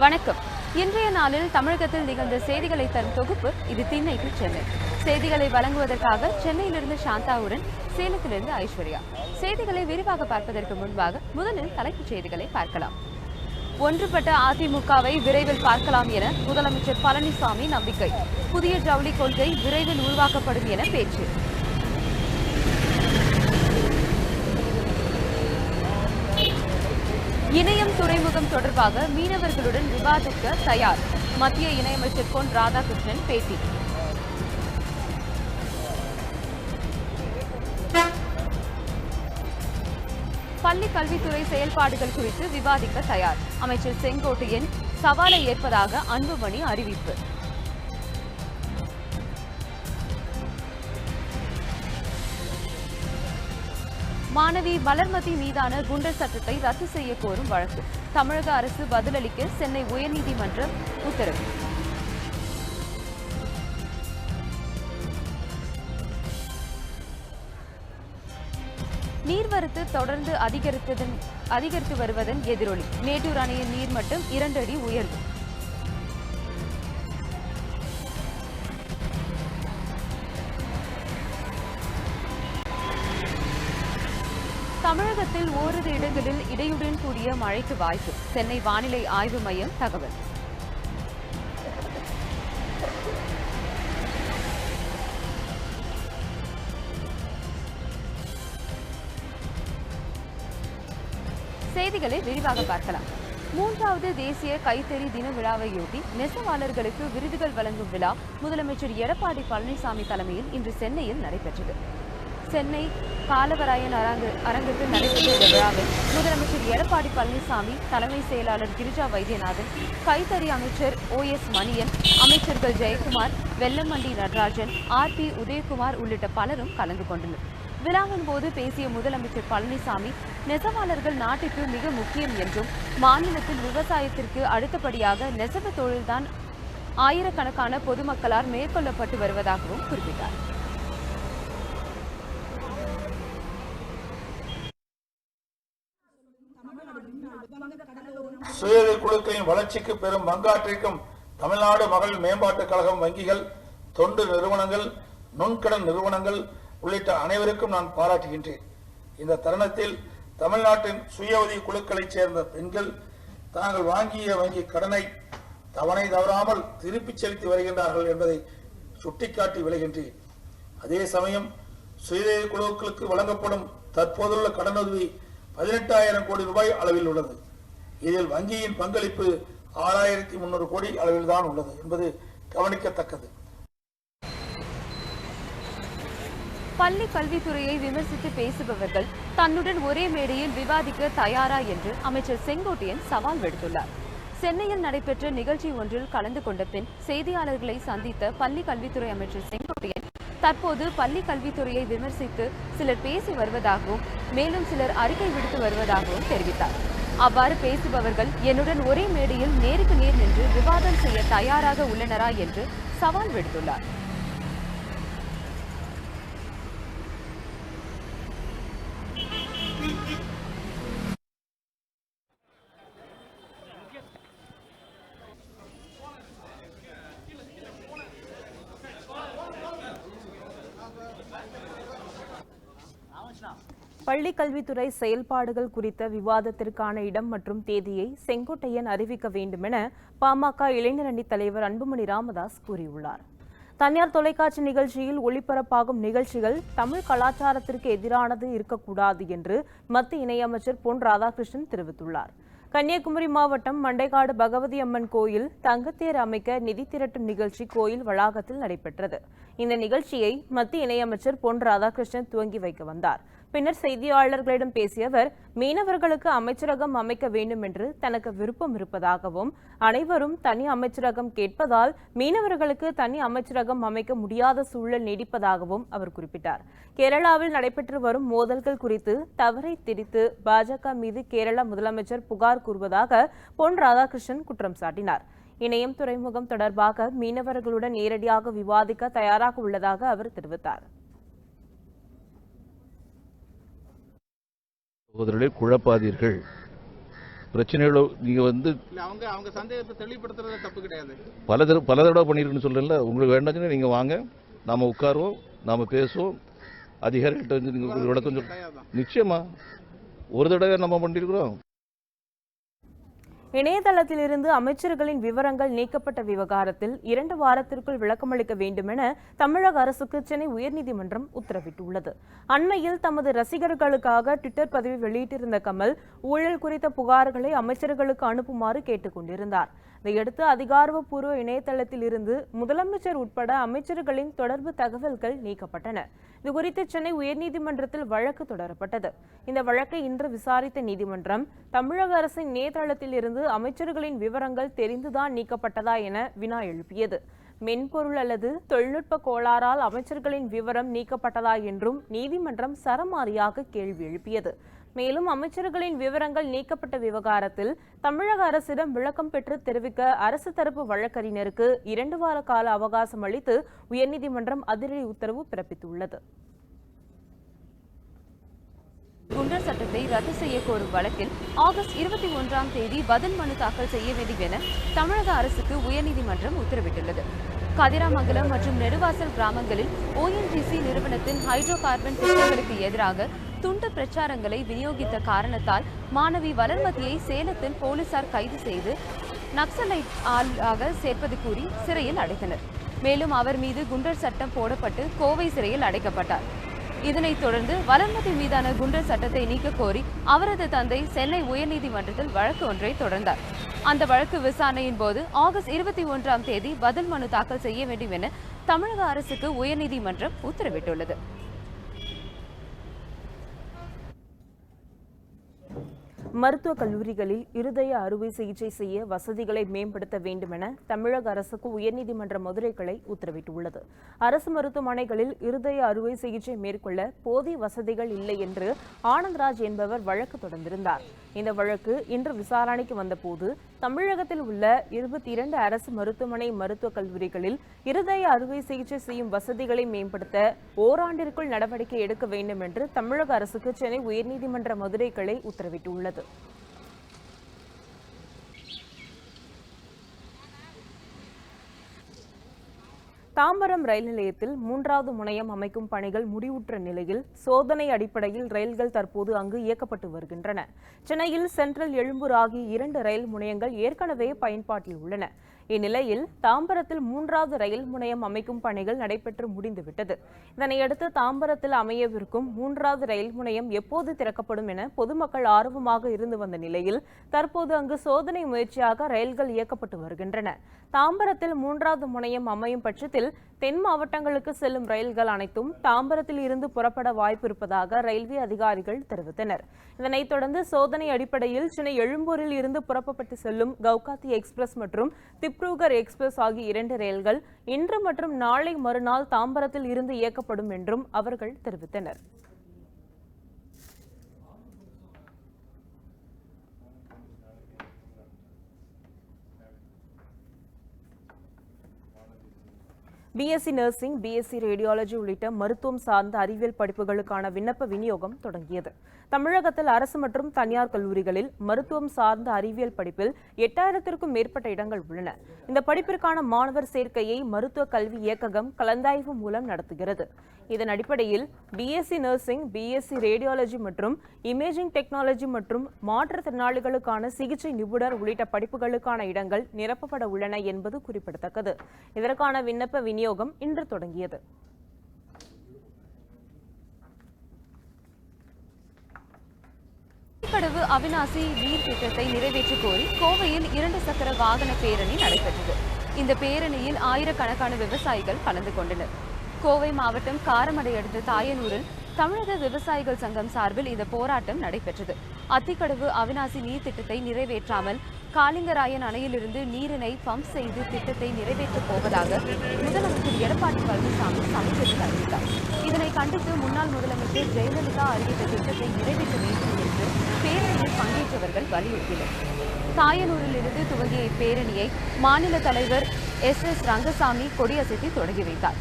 வணக்கம். இன்றைய நாளில் தமிழகத்தில் நிகழ்ந்த செய்திகளை தரும் தொகுப்பு இது திண்ணை டு சென்னை. செய்திகளை வழங்குவதற்காக சென்னையிலிருந்து சாந்தாவுடன், சேலத்திலிருந்து ஐஸ்வர்யா. செய்திகளை விரிவாக பார்ப்பதற்கு முன்பாக முதலில் தலைப்புச் செய்திகளை பார்க்கலாம். ஒன்றுபட்ட அதிமுகவை விரைவில் பார்க்கலாம் என முதலமைச்சர் பழனிசாமி நம்பிக்கை. புதிய ஜவுளி கொள்கை விரைவில் உருவாக்கப்படும் என பேச்சு. இணையம் துறைமுகம் தொடர்பாக மீனவர்களுடன் விவாதிக்க தயார். மத்திய இணையமைச்சர் பொன் ராதாகிருஷ்ணன் பேட்டி. பள்ளி கல்வித்துறை செயல்பாடுகள் குறித்து விவாதிக்க தயார். அமைச்சர் செங்கோட்டையன் சவாலை ஏற்பதாக அன்புமணி அறிவிப்பு. மாணவி வளர்மதி மீதான குண்டர் சட்டத்தை ரத்து செய்ய கோரும் வழக்கு. தமிழக அரசு பதிலளிக்க சென்னை உயர்நீதிமன்றம் உத்தரவு. நீர்வரத்து தொடர்ந்து அதிகரித்து வருவதன் எதிரொலி. மேட்டூர் அணையின் நீர்மட்டம் 2 அடி உயர்வு. தமிழகத்தில் ஓரிரு இடங்களில் இடியுடன் கூடிய மழைக்கு வாய்ப்பு. சென்னை வானிலை ஆய்வு மையம் தகவல். செய்திகளை விரிவாக பார்க்கலாம். 3வது தேசிய கைத்தறி தின விழாவையொட்டி நெசவாளர்களுக்கு விருதுகள் வழங்கும் விழா முதலமைச்சர் எடப்பாடி பழனிசாமி தலைமையில் இன்று சென்னையில் நடைபெற்றது. சென்னை காலவராயன் அரங்கத்தில் நடைபெற்ற இந்த விழாவில் முதலமைச்சர் எடப்பாடி பழனிசாமி, தலைமை செயலாளர் கிரிஜா வைத்தியநாதன், கைத்தறி அமைச்சர் OS மணியன், அமைச்சர்கள் ஜெயக்குமார், வெல்லமண்டி நடராஜன், RP உதயகுமார் உள்ளிட்ட பலரும் கலந்து கொண்டனர். விழாவின் போது பேசிய முதலமைச்சர் பழனிசாமி, நெசவாளர்கள் நாட்டுக்கு மிக முக்கியம் என்றும், மாநிலத்தில் விவசாயத்திற்கு அடுத்தபடியாக நெசவு தொழில்தான் ஆயிரக்கணக்கான பொதுமக்களால் மேற்கொள்ளப்பட்டு வருவதாகவும் குறிப்பிட்டார். சுயஉதவி குழுக்களின் வளர்ச்சிக்கு பெரும் பங்காற்றிருக்கும் தமிழ்நாடு மகளிர் மேம்பாட்டுக் கழகம், வங்கிகள், தொண்டு நிறுவனங்கள், நுண்கடன் நிறுவனங்கள் உள்ளிட்ட அனைவருக்கும் நான் பாராட்டுகின்றேன். இந்த தருணத்தில் தமிழ்நாட்டின் சுய உதவி குழுக்களைச் சேர்ந்த பெண்கள் தாங்கள் வாங்கிய வங்கி கடனை தவணை தவறாமல் திருப்பிச் செலுத்தி வருகின்றார்கள் என்பதை சுட்டிக்காட்டி விளைகின்றேன். அதே சமயம் சுய உதவி குழுக்களுக்கு வழங்கப்படும் தற்போதுள்ள கடனுதவி 18,000 கோடி ரூபாய் அளவில் உள்ளது. இதில் வங்கியின் பங்களிப்பு 6,300 கோடி அளவில்தான் உள்ளது என்பது கவனிக்கத்தக்கது. பள்ளி கல்வித்துறையை விமர்சித்து பேசுபவர்கள் தன்னுடன் ஒரே மேடையில் விவாதிக்க தயாரா என்று அமைச்சர் செங்கோட்டையன் சவால் விடுத்துள்ளார். சென்னையில் நடைபெற்ற நிகழ்ச்சி ஒன்றில் கலந்து கொண்ட பின் செய்தியாளர்களை சந்தித்த பள்ளி கல்வித்துறை அமைச்சர் செங்கோட்டையன், தற்போது பள்ளி கல்வித்துறையை விமர்சித்து சிலர் பேசி வருவதாகவும், மேலும் சிலர் அறிக்கை விடுத்து வருவதாகவும் தெரிவித்தார். அவ்வாறு பேசுபவர்கள் என்னுடன் ஒரே மேடையில் நேருக்கு நேர் நின்று விவாதம் செய்ய தயாராக உள்ளனரா என்று சவால் விடுத்துள்ளார். பள்ளி கல்வித்துறை செயல்பாடுகள் குறித்த விவாதத்திற்கான இடம் மற்றும் தேதியை செங்கோட்டையன் அறிவிக்க வேண்டுமென பாமக இளைஞரணி தலைவர் அன்புமணி ராமதாஸ் கூறியுள்ளார். தனியார் தொலைக்காட்சி நிகழ்ச்சியில் ஒளிபரப்பாகும் நிகழ்ச்சிகள் தமிழ் கலாச்சாரத்திற்கு எதிரானது இருக்கக்கூடாது என்று மத்திய இணையமைச்சர் பொன் ராதாகிருஷ்ணன் தெரிவித்துள்ளார். கன்னியாகுமரி மாவட்டம் மண்டைக்காடு பகவதி அம்மன் கோயில் தங்கத்தேர் அமைக்க நிதி திரட்டும் நிகழ்ச்சி கோயில் வளாகத்தில் நடைபெற்றது. இந்த நிகழ்ச்சியை மத்திய இணையமைச்சர் பொன் ராதாகிருஷ்ணன் துவங்கி வைக்க வந்தார். பின்னர் செய்தியாளர்களிடம் பேசிய அவர், மீனவர்களுக்கு அமைச்சரகம் அமைக்க வேண்டும் என்று தனக்கு விருப்பம் இருப்பதாகவும், அனைவரும் தனி அமைச்சரகம் கேட்பதால் மீனவர்களுக்கு தனி அமைச்சரகம் அமைக்க முடியாத சூழல் நீடிப்பதாகவும் அவர் குறிப்பிட்டார். கேரளாவில் நடைபெற்று வரும் மோதல்கள் குறித்து தவறை திரித்து பாஜக மீது கேரள முதலமைச்சர் புகார் கூறுவதாக பொன் ராதாகிருஷ்ணன் குற்றம் சாட்டினார். இணையம் துறைமுகம் தொடர்பாக மீனவர்களுடன் நேரடியாக விவாதிக்க தயாராக உள்ளதாக அவர் தெரிவித்தார். சகோதரர்களே, குழப்பாதீர்கள். பிரச்சனைகளோ நீங்கள் வந்து அவங்க சந்தேகத்தை தெளிவுபடுத்துறது தப்பு கிடையாது. பல தடவை பண்ணியிருக்குன்னு சொல்கிறேன்ல. உங்களுக்கு வேண்டாச்சுன்னா நீங்கள் வாங்க, நாம் உட்காருவோம், நாம் பேசுவோம், அதிகாரிகள்கிட்ட வந்து நீங்கள் விளக்கம் நிச்சயமா ஒரு தடவை நம்ம பண்ணியிருக்கிறோம். இணையதளத்திலிருந்து அமைச்சர்களின் விவரங்கள் நீக்கப்பட்ட விவகாரத்தில் 2 வாரத்திற்குள் விளக்கமளிக்க வேண்டுமென தமிழக அரசுக்கு சென்னை உயர்நீதிமன்றம் உத்தரவிட்டுள்ளது. அண்மையில் தமது ரசிகர்களுக்காக ட்விட்டர் பதிவை வெளியிட்டிருந்த கமல் ஊழல் குறித்த புகார்களை அமைச்சர்களுக்கு அனுப்புமாறு கேட்டுக் கொண்டிருந்தார். இதையடுத்து அதிகாரப்பூர்வ இணையதளத்தில் இருந்து முதலமைச்சர் உட்பட அமைச்சர்களின் தொடர்பு தகவல்கள் நீக்கப்பட்டன. இதுகுறித்து சென்னை உயர்நீதிமன்றத்தில் வழக்கு தொடரப்பட்டது. இந்த வழக்கை இன்று விசாரித்த நீதிமன்றம் தமிழக அரசின் இணையதளத்தில் இருந்து அமைச்சர்களின் விவரங்கள் தெரிந்துதான் நீக்கப்பட்டதா என வினா எழுப்பியது. மென்பொருள் அல்லது தொழில்நுட்ப கோளாறால் அமைச்சர்களின் விவரம் நீக்கப்பட்டதா என்றும் நீதிமன்றம் சரமாரியாக கேள்வி எழுப்பியது. மேலும் அமைச்சர்களின் விவரங்கள் நீக்கப்பட்ட விவகாரத்தில் தமிழக அரசிடம் விளக்கம் பெற்று தெரிவிக்க அரசு தரப்பு வழக்கறிஞருக்கு 2 வார கால அவகாசம் அளித்து உயர்நீதிமன்றம் அதிரடி உத்தரவு பிறப்பித்துள்ளது. குண்டர் சட்டத்தை ரத்து செய்ய கோரும் வழக்கில் ஆகஸ்ட் 21ஆம் தேதி பதில் மனு தாக்கல் செய்ய வேண்டும் என தமிழக அரசுக்கு உயர்நீதிமன்றம் உத்தரவிட்டுள்ளது. கதிராமங்கலம் மற்றும் நெடுவாசல் கிராமங்களில் ONGC நிறுவனத்தின் ஹைட்ரோ கார்பன் திட்டங்களுக்கு எதிராக துண்டு பிரச்சாரங்களை விநியோகித்த காரணத்தால் மாணவி வளர்மதியை சேலத்தில் போலீசார் கைது செய்து நக்சலைட் ஆளாக சேர்ப்பது கூறி சிறையில் அடைத்தனர். மேலும் அவர் மீது குண்டர் சட்டம் போடப்பட்டு கோவை சிறையில் அடைக்கப்பட்டார். இதனைத் தொடர்ந்து வளர்மதி மீதான குண்டர் சட்டத்தை நீக்க கோரி அவரது தந்தை சென்னை உயர்நீதிமன்றத்தில் வழக்கு ஒன்றை தொடர்ந்தார். அந்த வழக்கு விசாரணையின் போது ஆகஸ்ட் 21ஆம் தேதி பதில் மனு தாக்கல் செய்ய வேண்டும் என தமிழக அரசுக்கு உயர்நீதிமன்றம் உத்தரவிட்டுள்ளது. மருத்துவக் கல்லூரிகளில் இருதய அறுவை சிகிச்சை செய்ய வசதிகளை மேம்படுத்த வேண்டுமென தமிழக அரசுக்கு உயர்நீதிமன்ற மதுரை கிளை உத்தரவிட்டுள்ளது. அரசு மருத்துவமனைகளில் இருதய அறுவை சிகிச்சை மேற்கொள்ள போதிய வசதிகள் இல்லை என்று ஆனந்த்ராஜ் என்பவர் வழக்கு தொடர்ந்திருந்தார். இந்த வழக்கு இன்று விசாரணைக்கு வந்தபோது தமிழகத்தில் உள்ள 22 அரசு மருத்துவமனை மருத்துவக் கல்லூரிகளில் இருதய அறுவை சிகிச்சை செய்யும் வசதிகளை மேம்படுத்த ஓராண்டிற்குள் நடவடிக்கை எடுக்க வேண்டும் என்று தமிழக அரசுக்கு சென்னை உயர்நீதிமன்ற மதுரை கிளை உத்தரவிட்டுள்ளது. தாம்பரம் ரயில் நிலையத்தில் 3வது முனையம் அமைக்கும் பணிகள் முடிவுற்ற நிலையில் சோதனை அடிப்படையில் ரயில்கள் தற்போது அங்கு இயக்கப்பட்டு வருகின்றன. சென்னையில் சென்ட்ரல், எழும்பூர் ஆகிய 2 ரயில் முனையங்கள் ஏற்கனவே பயன்பாட்டில் உள்ளன. இந்நிலையில் தாம்பரத்தில் 3வது ரயில் முனையம் அமைக்கும் பணிகள் நடைபெற்று முடிந்துவிட்டது. இதனையடுத்து தாம்பரத்தில் அமையவிருக்கும் 3வது ரயில் முனையம் எப்போது திறக்கப்படும் என பொதுமக்கள் ஆர்வமாக இருந்து வந்த நிலையில் தற்போது அங்கு சோதனை முயற்சியாக ரயில்கள் இயக்கப்பட்டு வருகின்றன. தாம்பரத்தில் 3வது முனையம் அமையும் பட்சத்தில் தென் மாவட்டங்களுக்கு செல்லும் ரயில்கள் அனைத்தும் தாம்பரத்தில் இருந்து புறப்பட வாய்ப்பு இருப்பதாக ரயில்வே அதிகாரிகள் தெரிவித்தனர். இதனைத் தொடர்ந்து சோதனை அடிப்படையில் சென்னை எழும்பூரில் இருந்து புறப்பட்டு செல்லும் கவுகாத்தி எக்ஸ்பிரஸ் மற்றும் திப்ருகர் எக்ஸ்பிரஸ் ஆகிய 2 ரயில்கள் இன்று மற்றும் நாளை மறுநாள் தாம்பரத்தில் இருந்து இயக்கப்படும் என்றும் அவர்கள் தெரிவித்தனர். BSc நர்சிங், BSc ரேடியாலஜி உள்ளிட்ட மருத்துவம் சார்ந்த அறிவியல் படிப்புகளுக்கான விண்ணப்ப விநியோகம் தொடங்கியது. தமிழகத்தில் அரசு மற்றும் தனியார் கல்லூரிகளில் மருத்துவம் சார்ந்த அறிவியல் படிப்பில் 8000க்கும் மேற்பட்ட இடங்கள் உள்ளன. இந்த படிப்பிற்கான மாணவர் சேர்க்கையை மருத்துவ கல்வி இயக்ககம் கலந்தாய்வு மூலம் நடத்துகிறது. இதன் அடிப்படையில் BSc நர்சிங், BSc ரேடியாலஜி மற்றும் இமேஜிங் டெக்னாலஜி மற்றும் மாற்றுத்திறனாளிகளுக்கான சிகிச்சை நிபுணர் உள்ளிட்ட படிப்புகளுக்கான இடங்கள் நிரப்பப்பட உள்ளன என்பது குறிப்பிடத்தக்கது. இதற்கான விண்ணப்ப விநியோகம் இன்று தொடங்கியது. கடவு அவிநாசி நீர் திட்டத்தை நிறைவேற்ற கோரி கோவையில் 2 சக்கர வாகன பேரணி நடைபெற்றது. இந்த பேரணியில் ஆயிரக்கணக்கான விவசாயிகள் கலந்து கொண்டனர். கோவை மாவட்டம் காரமடை அடுத்த தாயனூரில் தமிழக விவசாயிகள் சங்கம் சார்பில் இந்த போராட்டம் நடைபெற்றது. அத்திக்கடவு அவிநாசி நீர் திட்டத்தை நிறைவேற்றாமல் காளிங்கராயன் அணையிலிருந்து நீரினை பம்ப் செய்து திட்டத்தை நிறைவேற்றப் போவதாக முதலமைச்சர் எடப்பாடி பழனிசாமி சமீபத்தில் அறிவித்தார். இதனை கண்டித்து முன்னாள் முதலமைச்சர் ஜெயலலிதா அறிவித்த திட்டத்தை நிறைவேற்ற வேண்டும் என்று பேரணியில் பங்கேற்றவர்கள் வலியுறுத்தினர். தாயனூரில் இருந்து துவங்கிய இப்பேரணியை மாநில தலைவர் SS ரங்கசாமி கொடியசைத்து தொடங்கி வைத்தார்.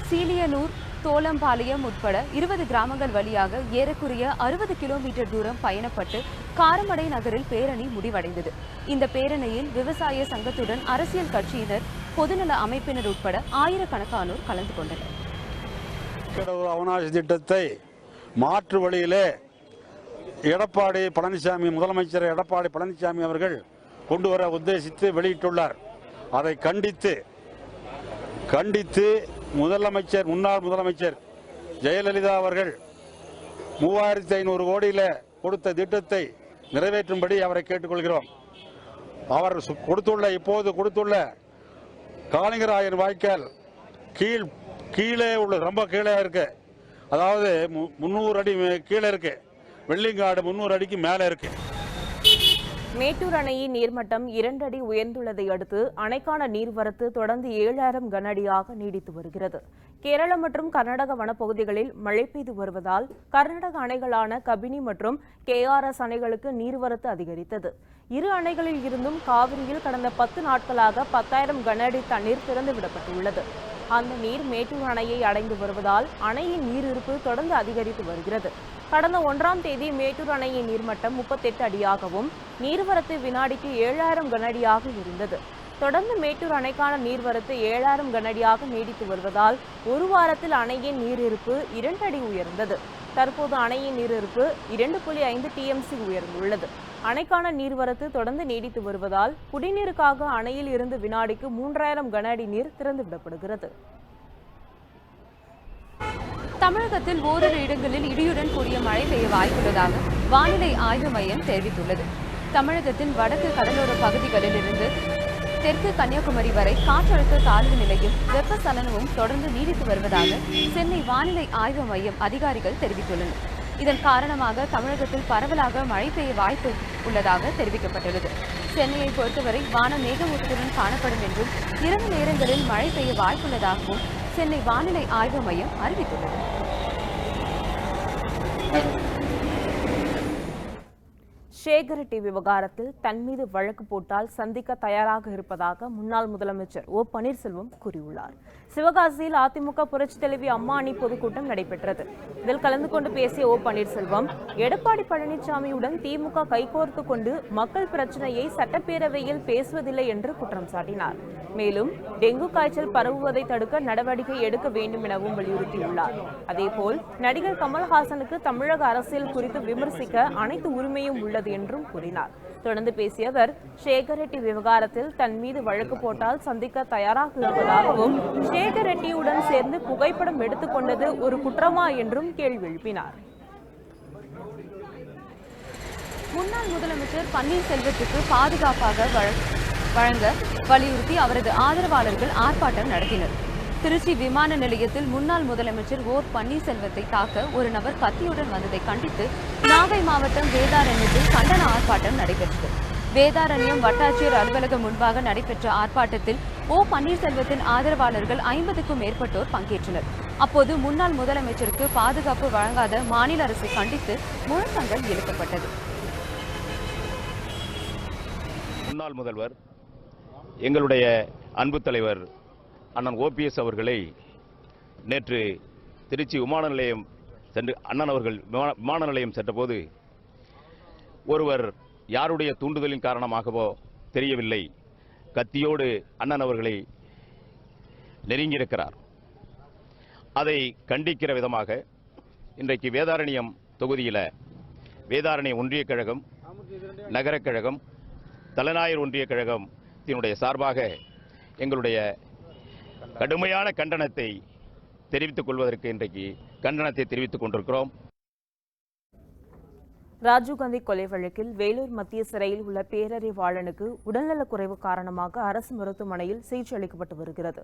சீலியனூர், தோளம்பாளையம் உட்பட 20 கிராமங்கள் வழியாக ஏறக்குறைய 60 கிலோமீட்டர் தூரம் பயணப்பட்டு காரமடை நகரில் பேரணி முடிவடைந்தது. இந்த பேரணியில் விவசாய சங்கத்துடன் அரசியல் கட்சியினர், பொதுநல அமைப்பினர் உட்பட ஆயிரக்கணக்கானோர் கலந்து கொண்டனர். அவனாசி திட்டத்தை மாற்று வழியிலே எடப்பாடி பழனிசாமி, முதலமைச்சர் எடப்பாடி பழனிசாமி அவர்கள் கொண்டு வர உத்தேசித்து வெளியிட்டுள்ளார். அதை கண்டித்து முன்னாள் முதலமைச்சர் ஜெயலலிதா அவர்கள் 3500 கோடியில கொடுத்த திட்டத்தை நிறைவேற்றும்படி அவரை கேட்டுக்கொள்கிறோம். அவர் இப்போது கொடுத்துள்ள காளிங்கராயன் வாய்க்கால் கீழே உள்ள ரொம்ப கீழே இருக்கு, அதாவது 300 அடி கீழே இருக்கு. வெள்ளிங்காடு 300 அடிக்கு மேலே இருக்கு. மேட்டூர் அணையின் நீர்மட்டம் 2 அடி உயர்ந்துள்ளதை அடுத்து அணைக்கான நீர்வரத்து தொடர்ந்து 7000 கன அடியாக நீடித்து வருகிறது. கேரளம் மற்றும் கர்நாடக வனப்பகுதிகளில் மழை பெய்து வருவதால் கர்நாடக அணைகளான கபினி மற்றும் KRS அணைகளுக்கு நீர்வரத்து அதிகரித்தது. இரு அணைகளில் இருந்தும் காவிரியில் கடந்த 10 நாட்களாக 10,000 கன அடி தண்ணீர் திறந்துவிடப்பட்டுள்ளது. அந்த நீர் மேட்டூர் அணையை அடைந்து வருவதால் அணையின் நீரிருப்பு தொடர்ந்து அதிகரித்து வருகிறது. கடந்த 1ஆம் தேதி மேட்டூர் அணையின் நீர்மட்டம் 38 அடியாகவும் நீர்வரத்து வினாடிக்கு 7000 கன அடியாக இருந்தது. தொடர்ந்து மேட்டூர் அணைக்கான நீர்வரத்து 7000 கன அடியாக நீடித்து வருவதால் ஒரு வாரத்தில் அணையின் நீரிருப்பு 2 அடி உயர்ந்தது. தற்போது அணையின் நீரிருப்பு 2.5 TMC உயர்ந்துள்ளது. அணைக்கான நீர்வரத்து தொடர்ந்து நீடித்து வருவதால் குடிநீருக்காக அணையில் இருந்து வினாடிக்கு 3000 கன அடி நீர் திறந்துவிடப்படுகிறது. தமிழகத்தில் ஓரிரு இடங்களில் இடியுடன் கூடிய மழை பெய்ய வாய்ப்புள்ளதாக வானிலை ஆய்வு மையம் தெரிவித்துள்ளது. தமிழகத்தின் வடக்கு கடலோர பகுதிகளில் இருந்து தெற்கு கன்னியாகுமரி வரை காற்றழுத்த தாழ்வு நிலையும் வெப்பசலனமும் தொடர்ந்து நீடித்து வருவதாக சென்னை வானிலை ஆய்வு மையம் அதிகாரிகள் தெரிவித்துள்ளனர். இதன் காரணமாக தமிழகத்தில் பரவலாக மழை பெய்ய வாய்ப்பு உள்ளதாக தெரிவிக்கப்பட்டுள்ளது. சென்னையை பொறுத்தவரை வானம் மேகமூட்டத்துடன் காணப்படும் என்றும் இரவு நேரங்களில் மழை பெய்ய வாய்ப்புள்ளதாகவும் சென்னை வானிலை ஆய்வு மையம் அறிவித்துள்ளது. சேகர் ரெட்டி விவகாரத்தில் தன் மீது வழக்கு போட்டால் சந்திக்க தயாராக இருப்பதாக முன்னாள் முதலமைச்சர் ஓ பன்னீர்செல்வம் கூறியுள்ளார். சிவகாசியில் அதிமுக புரட்சித் தலைவி அம்மா அணி பொதுக்கூட்டம் நடைபெற்றது. இதில் கலந்து கொண்டு பேசிய ஓ பன்னீர்செல்வம், எடப்பாடி பழனிசாமியுடன் திமுக கைகோர்த்து கொண்டு மக்கள் பிரச்சனையை சட்டப்பேரவையில் பேசுவதில்லை என்று குற்றம் சாட்டினார். மேலும் டெங்கு காய்ச்சல் பரவுவதை தடுக்க நடவடிக்கை எடுக்க வேண்டும் எனவும் வலியுறுத்தியுள்ளார். அதேபோல் நடிகர் கமல்ஹாசனுக்கு தமிழக அரசியல் குறித்து விமர்சிக்க அனைத்து உரிமையும் உள்ளது என்றும் கூறினார். தொடர்ந்து பேசிய அவர், சேகர் ரெட்டி விவகாரத்தில் தன் மீது வழக்கு போட்டால் சந்திக்க தயாராக இருப்பதாகவும், சேகர் ரெட்டியுடன் சேர்ந்து புகைப்படம் எடுத்துக்கொண்டது ஒரு குற்றமா என்றும் கேள்வி எழுப்பினார். முன்னாள் முதலமைச்சர் பன்னீர்செல்வத்துக்கு பாதுகாப்பாக வழங்க வலியுறுத்தி அவரது ஆதரவாளர்கள் ஆர்ப்பாட்டம் நடத்தினர். திருச்சி விமான நிலையத்தில் முன்னாள் முதலமைச்சர் ஓ பன்னீர்செல்வத்தை தாக்க ஒரு நபர் கத்தியுடன் வந்ததை கண்டித்து நாகை மாவட்டம் வேதாரண்யத்தில் கண்டன ஆர்ப்பாட்டம் நடைபெற்றது. வேதாரண்யம் வட்டாட்சியர் அலுவலகம் முன்பாக நடைபெற்ற ஆர்ப்பாட்டத்தில் ஓ பன்னீர்செல்வத்தின் ஆதரவாளர்கள் 50க்கும் மேற்பட்டோர் பங்கேற்றனர். அப்போது முன்னாள் முதலமைச்சருக்கு பாதுகாப்பு வழங்காத மாநில அரசை கண்டித்து முழக்கங்கள் எழுப்பப்பட்டது. முன்னாள் முதல்வர் எங்களுடைய அன்பு தலைவர் அண்ணன் OPS அவர்களை நேற்று திருச்சி விமான நிலையம் சென்று அண்ணன் அவர்கள் விமான நிலையம் சென்றபோது ஒருவர் யாருடைய தூண்டுதலின் காரணமாகவோ தெரியவில்லை, கத்தியோடு அண்ணன் அவர்களை நெருங்கியிருக்கிறார். அதை கண்டிக்கிற விதமாக இன்றைக்கு வேதாரண்யம் தொகுதியில் வேதாரண்ய ஒன்றிய கழகம், நகரக் கழகம், தலைநாயர் ஒன்றிய கழகத்தினுடைய சார்பாக எங்களுடைய கடுமையான கண்டனத்தை தெரிவித்துக் கொள்வதற்கு இன்றைக்கு கண்டனத்தை தெரிவித்துக் கொண்டிருக்கிறோம். ராஜீவ்காந்தி கொலை வழக்கில் வேலூர் மத்திய சிறையில் உள்ள பேரறிவாளனுக்கு உடல்நலக்குறைவு காரணமாக அரசு மருத்துவமனையில் சிகிச்சை அளிக்கப்பட்டு வருகிறது.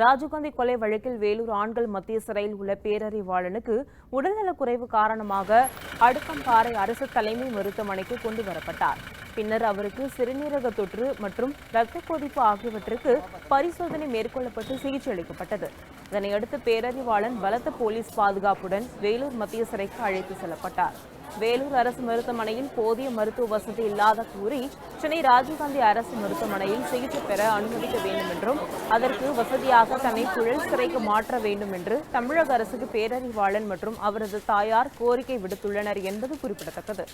ராஜீவ்காந்தி கொலை வழக்கில் வேலூர் ஆண்கள் மத்திய சிறையில் உள்ள பேரறிவாளனுக்கு உடல்நலக்குறைவு காரணமாக அடுக்கம்பாறை அரசு தலைமை மருத்துவமனைக்கு கொண்டு வரப்பட்டார். பின்னர் அவருக்கு சிறுநீரக தொற்று மற்றும் இரத்த கொதிப்பு ஆகியவற்றுக்கு பரிசோதனை மேற்கொள்ளப்பட்டு சிகிச்சை அளிக்கப்பட்டது. இதனையடுத்து பேரறிவாளன் பலத்த போலீஸ் பாதுகாப்புடன் வேலூர் மத்திய சிறைக்கு அழைத்து செல்லப்பட்டார். வேலூர் அரசு மருத்துவமனையில் போதிய மருத்துவ வசதி இல்லாத கூறி சென்னை ராஜீவ்காந்தி அரசு மருத்துவமனையில் சிகிச்சை பெற அனுமதிக்க வேண்டும் என்றும் அதற்கு வசதியாக தன்னை புழல் சிறைக்கு மாற்ற வேண்டும் என்று தமிழக அரசுக்கு பேரறிவாளன் மற்றும் அவரது தாயார் கோரிக்கை விடுத்துள்ளனர் என்பது குறிப்பிடத்தக்கது.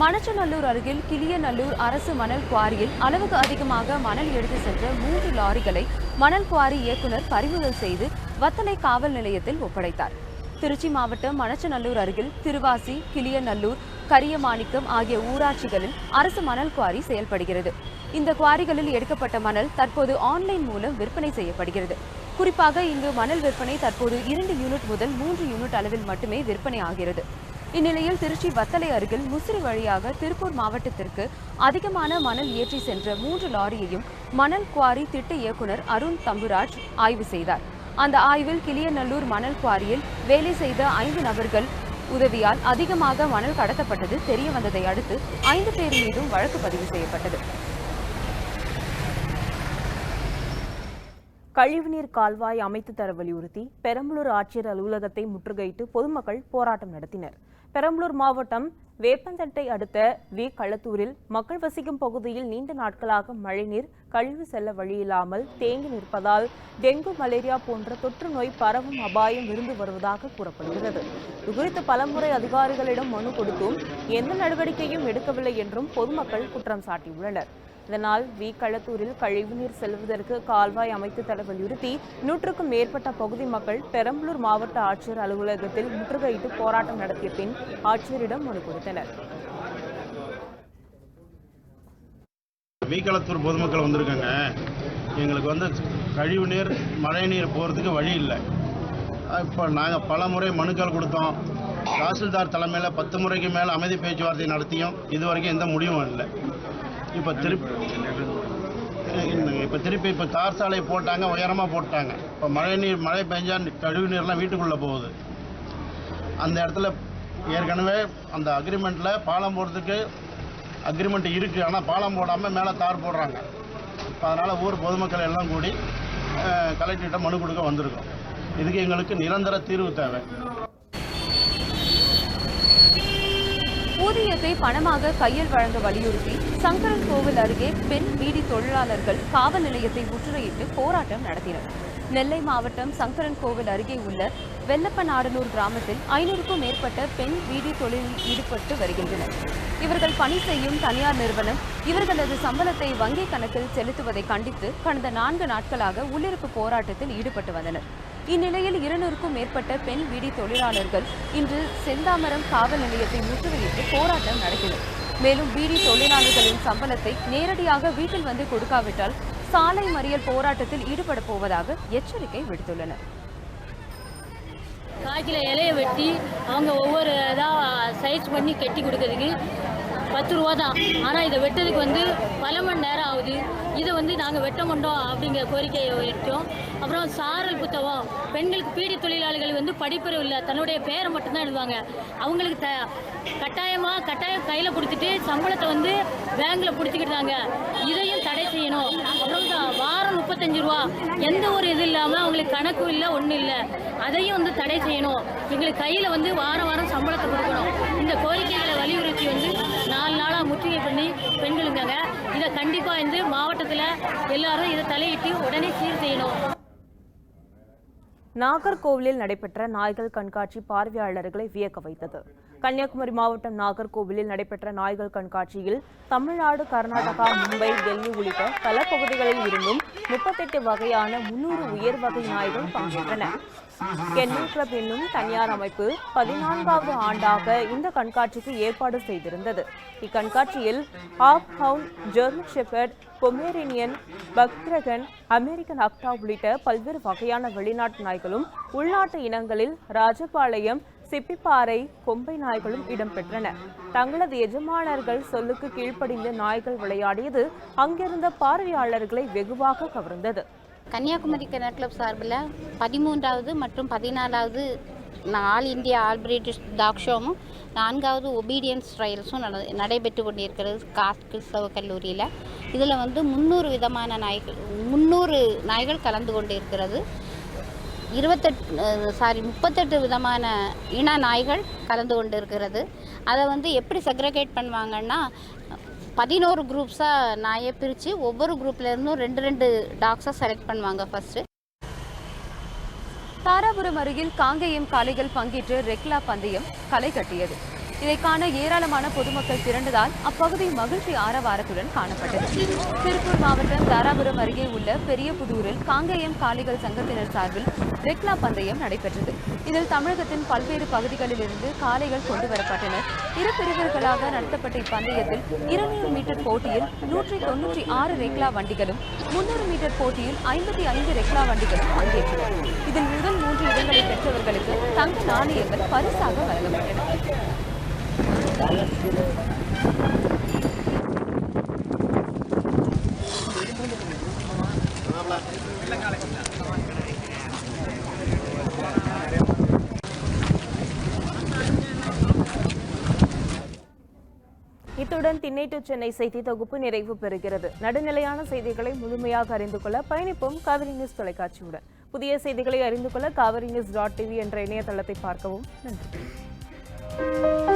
மணச்சநல்லூர் அருகில் கிளியநல்லூர் அரசு மணல் குவாரியில் அளவுக்கு அதிகமாக மணல் எடுத்து சென்ற 3 லாரிகளை மணல் குவாரி இயக்குநர் பறிமுதல் செய்து வத்தலை காவல் நிலையத்தில் ஒப்படைத்தார். திருச்சி மாவட்டம் மணச்சநல்லூர் அருகில் திருவாசி, கிளியநல்லூர், கரியமாணிக்கம் ஆகிய ஊராட்சிகளில் அரசு மணல் குவாரி செயல்படுகிறது. இந்த குவாரிகளில் எடுக்கப்பட்ட மணல் தற்போது ஆன்லைன் மூலம் விற்பனை செய்யப்படுகிறது. குறிப்பாக இங்கு மணல் விற்பனை தற்போது 2 யூனிட் முதல் 3 யூனிட் அளவில் மட்டுமே விற்பனை ஆகிறது. இந்நிலையில் திருச்சி வத்தலை அருகில் முசிறி வழியாக திருப்பூர் மாவட்டத்திற்கு அதிகமான மணல் ஏற்றி சென்ற 3 லாரியையும் மணல் குவாரி திட்ட இயக்குநர் அருண் தம்புராஜ் ஆய்வு செய்தார். அந்த ஆய்வில் கிளியநல்லூர் மணல் குவாரியில் வேலை செய்த 5 நபர்கள் உதவியால் அதிகமாக மணல் கடத்தப்பட்டது தெரியவந்ததை அடுத்து 5 பேர் மீதும் வழக்கு பதிவு செய்யப்பட்டது. கழிவுநீர் கால்வாய் அமைத்து தர வலியுறுத்தி பெரம்பலூர் ஆட்சியர் அலுவலகத்தை முற்றுகையிட்டு பொதுமக்கள் போராட்டம் நடத்தினர். பெரம்பலூர் மாவட்டம் வேப்பந்தட்டை அடுத்த வி களத்தூரில் மக்கள் வசிக்கும் பகுதியில் நீண்ட நாட்களாக மழைநீர் கழிவு செல்ல வழியில்லாமல் தேங்கி நிற்பதால் டெங்கு, மலேரியா போன்ற தொற்று நோய் பரவும் அபாயம் இருந்து வருவதாக கூறப்படுகிறது. இதுகுறித்து பலமுறை அதிகாரிகளிடம் மனு கொடுத்தும் எந்த நடவடிக்கையும் எடுக்கவில்லை என்றும் பொதுமக்கள் குற்றம் சாட்டியுள்ளனர். இதனால் வி களத்தூரில் கழிவுநீர் செல்வதற்கு கால்வாய் அமைத்து தர வலியுறுத்தி 100க்கும் மேற்பட்ட பகுதி மக்கள் பெரம்பலூர் மாவட்ட ஆட்சியர் அலுவலகத்தில் முற்றுகையிட்டு போராட்டம் நடத்திய பின் ஆட்சியரிடம் மனு கொடுத்தனர். வீக்களத்தூர் பொதுமக்கள் வந்திருக்காங்க. எங்களுக்கு கழிவுநீர் மழைநீர் போகிறதுக்கு வழி இல்லை. இப்போ நாங்கள் பல முறை மனுக்கள் கொடுத்தோம். தாசில்தார் தலைமையில் 10 முறைக்கு மேலே அமைதி பேச்சுவார்த்தை நடத்தியும் இதுவரைக்கும் எந்த முடிவும் இல்லை. இப்போ திருப்பி தார் சாலை போட்டாங்க, உயரமாக போட்டாங்க. இப்போ மழை பெஞ்சா கழிவு நீர்லாம் வீட்டுக்குள்ளே போகுது. அந்த இடத்துல ஏற்கனவே அந்த அக்ரிமெண்ட்டில் பாலம் போடுறதுக்கு அக்ரிமெண்ட் இருக்குது. ஆனால் பாலம் போடாமல் மேலே தார் போடுறாங்க. இப்போ அதனால் ஊர் பொதுமக்கள் எல்லாம் கூடி கலெக்டர்கிட்ட மனு கொடுக்க வந்திருக்கோம். இதுக்கு எங்களுக்கு நிரந்தர தீர்வு தேவை. ஊதியத்தை பணமாக கையில் வழங்க வலியுறுத்தி சங்கரன் கோவில் அருகே பெண் பீடி தொழிலாளர்கள் காவல் நிலையத்தை முற்றுகையிட்டு போராட்டம் நடத்தினர். நெல்லை மாவட்டம் சங்கரன் கோவில் அருகே உள்ள வெள்ளப்பநாடனூர் கிராமத்தில் 500க்கும் மேற்பட்ட பெண் பீடி தொழிலில் ஈடுபட்டு வருகின்றனர். இவர்கள் பணி செய்யும் தனியார் நிறுவனம் இவர்களது சம்பளத்தை வங்கி கணக்கில் செலுத்துவதை கண்டித்து கடந்த 4 நாட்களாக உள்ளிருப்பு போராட்டத்தில் ஈடுபட்டு வந்தனர். இந்நிலையில் 200க்கும் மேற்பட்ட பெண் பீடி தொழிலாளர்கள் இன்று செந்தாமரம் காவல் நிலையத்தை முற்றுகையிட்டு போராட்டம் நடத்தினர். மேலும் பீடி தொழிலாளர்களின் சம்பளத்தை நேரடியாக வீட்டில் வந்து கொடுக்காவிட்டால் சாலை மறியல் போராட்டத்தில் ஈடுபட போவதாக எச்சரிக்கை விடுத்துள்ளனர். காய்க்கில இலையை வெட்டி அவங்க ஒவ்வொரு இதாக சைஸ் பண்ணி கட்டி கொடுக்கறதுக்கு 10 ரூபா தான். ஆனால் இதை வெட்டதுக்கு பல மணி நேரம் ஆகுது. இதை நாங்கள் வெட்ட மாட்டோம் அப்படிங்கிற கோரிக்கையை வைத்தோம். அப்புறம் சாரல் புத்தகம், பெண்களுக்கு பீடி தொழிலாளிகள் படிப்பறிவு இல்லை, தன்னுடைய பேரை மட்டும்தான் எழுதுவாங்க. அவங்களுக்கு கட்டாயம் கையில் கொடுத்துட்டு சம்பளத்தை பேங்கில் பிடிச்சிக்கிட்டாங்க. இதையும் தடை செய்யணும். அப்புறம் வாரம் 35 ரூபா, எந்த ஒரு இது இல்லாமல் அவங்களுக்கு கணக்கும் இல்லை, ஒன்றும் இல்லை. அதையும் தடை செய்யணும். எங்களுக்கு கையில் வாரம் வாரம் சம்பளத்தை கொடுக்கணும். இந்த கோரிக்கைகளை வலியுறுத்தி 4 நாளாக முற்றுகை பண்ணி பெண்கள் இருக்காங்க. இதை கண்டிப்பாக மாவட்டத்தில் எல்லாரும் இதை தலையிட்டு உடனே சீர் செய்யணும். நாகர்கோவிலில் நடைபெற்ற நாய்கள் கண்காட்சி பார்வையாளர்களை வியக்க வைத்தது. கன்னியாகுமரி மாவட்டம் நாகர்கோவிலில் நடைபெற்ற நாய்கள் கண்காட்சியில் தமிழ்நாடு, கர்நாடகா, மும்பை, டெல்லி உள்ளிட்ட பல பகுதிகளில் இருந்தும் 38 வகையான 300 உயர் வகை நாய்கள் பங்கேற்றன. கென்னல் கிளப் என்னும் தனியார் அமைப்பு 14வது ஆண்டாக இந்த கண்காட்சிக்கு ஏற்பாடு செய்திருந்தது. இக்கண்காட்சியில் ஹாப் ஹவுண்ட், ஜெர்மன் ஷெப்பர்ட், பொமேரேனியன், பக்ரகன், அமெரிக்கன் அக்டா உள்ளிட்ட பல்வேறு வகையான வெளிநாட்டு நாய்களும் உள்நாட்டு இனங்களில் ராஜபாளையம், சிப்பிப்பாறை, கொம்பை நாய்களும் இடம்பெற்றன. தங்களது எஜமானர்கள் சொல்லுக்கு கீழ்ப்படிந்த நாய்கள் விளையாடியது அங்கிருந்த பார்வையாளர்களை வெகுவாக கவர்ந்தது. கன்னியாகுமரி கென்னல் கிளப் சார்பில் 13வது மற்றும் 14வது all India all British dog ஷோவும் 4வது ஒபீடியன்ஸ் ட்ரையல்ஸும் நடைபெற்று கொண்டிருக்கிறது காஸ்ட் கிறிஸ்தவ கல்லூரியில். இதில் 300 விதமான 300 நாய்கள் கலந்து கொண்டிருக்கிறது. 38 விதமான இன நாய்கள் கலந்து கொண்டு இருக்கிறது. அதை வந்து எப்படி செக்ரிகேட் பண்ணுவாங்கன்னா 11 குரூப்ஸாக நாயை பிரித்து ஒவ்வொரு குரூப்லேருந்தும் 2 டாக்ஸை செலக்ட் பண்ணுவாங்க ஃபஸ்ட்டு. தாராபுரம் அருகில் காங்கேயம் காளைகள் பங்கேற்ற ரெக்லா பந்தயம் களை கட்டியது. இதை காண ஏராளமான பொதுமக்கள் திரண்டதால் அப்பகுதி மகிழ்ச்சி ஆரவாரத்துடன் காணப்பட்டது. திருப்பூர் மாவட்டம் தாராபுரம் அருகே உள்ள பெரிய புதூரில் காங்கேயம் காளைகள் சங்கத்தினர் சார்பில் ரெக்லா பந்தயம் நடைபெற்றது. இதில் தமிழகத்தின் பல்வேறு பகுதிகளில் இருந்து காளைகள் கொண்டு வரப்பட்டன. இரு பிரிவுகளாக நடத்தப்பட்ட இப்பந்தயத்தில் 200 மீட்டர் போட்டியில் 196 ரெக்லா வண்டிகளும் 300 மீட்டர் போட்டியில் 55 ரெக்லா வண்டிகளும் பங்கேற்றன. இதில் முதல் 3 இடங்களை பெற்றவர்களுக்கு தங்க நாணயங்கள் பரிசாக வழங்கப்பட்டன. இத்துடன் திண்ணை டு சென்னை செய்தி தொகுப்பு நிறைவு பெறுகிறது. நடுநிலையான செய்திகளை முழுமையாக அறிந்து கொள்ள பயணிப்போம் காவிரி நியூஸ் தொலைக்காட்சியுடன். புதிய செய்திகளை அறிந்து கொள்ள kaverinews.tv என்ற இணையதளத்தை பார்க்கவும். நன்றி.